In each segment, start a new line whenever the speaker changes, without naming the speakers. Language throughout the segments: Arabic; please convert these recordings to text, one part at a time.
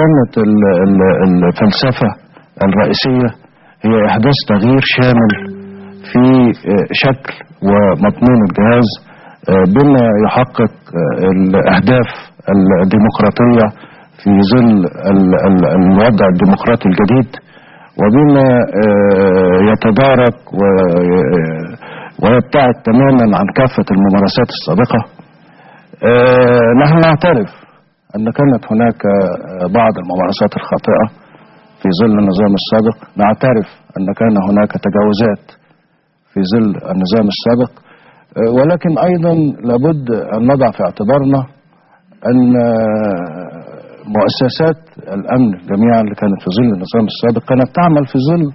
كانت الفلسفة الرئيسية هي إحداث تغيير شامل في شكل ومضمون الجهاز بما يحقق الأهداف الديمقراطية في ظل الوضع الديمقراطي الجديد، وبما يتدارك ويبتعد تماما عن كافة الممارسات السابقة. نحن نعترف أن كانت هناك بعض الممارسات الخاطئة في ظل النظام السابق، نعترف أن كان هناك تجاوزات في ظل النظام السابق، ولكن أيضا لابد أن نضع في اعتبارنا أن مؤسسات الأمن جميعا اللي كانت في ظل النظام السابق كانت تعمل في ظل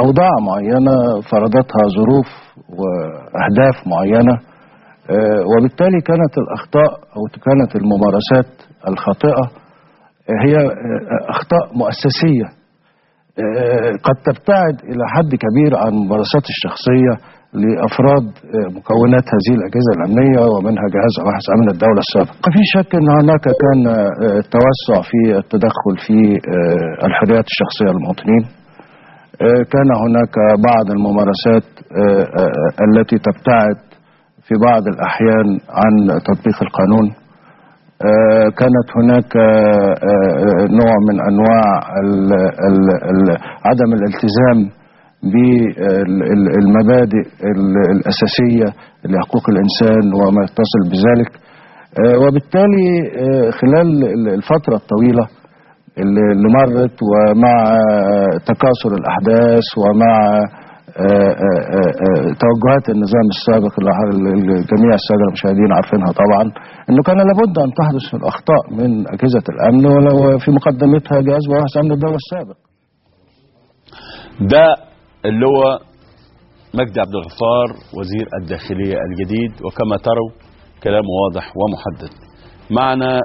أوضاع معينة فرضتها ظروف وأهداف معينة، وبالتالي كانت الأخطاء أو كانت الممارسات الخاطئة هي أخطاء مؤسسية قد تبتعد إلى حد كبير عن الممارسات الشخصية لأفراد مكونات هذه الأجهزة الأمنية ومنها جهاز مباحث أمن الدولة السابق. ما في شك أن هناك كان توسع في التدخل في الحريات الشخصية للمواطنين، كان هناك بعض الممارسات التي تبتعد في بعض الأحيان عن تطبيق القانون، كانت هناك نوع من أنواع عدم الالتزام بالمبادئ الأساسية لحقوق الإنسان وما يتصل بذلك. وبالتالي خلال الفترة الطويلة اللي مرت ومع تكاثر الأحداث ومع توجهات النظام السابق اللي جميع السادة المشاهدين عارفينها طبعا، انه كان لابد ان تحدث الاخطاء من اجهزة الامن وفي مقدمتها جهاز مباحث امن الدولة السابق.
ده اللي هو مجدي عبد الغفار وزير الداخلية الجديد، وكما تروا كلامه واضح ومحدد. معنا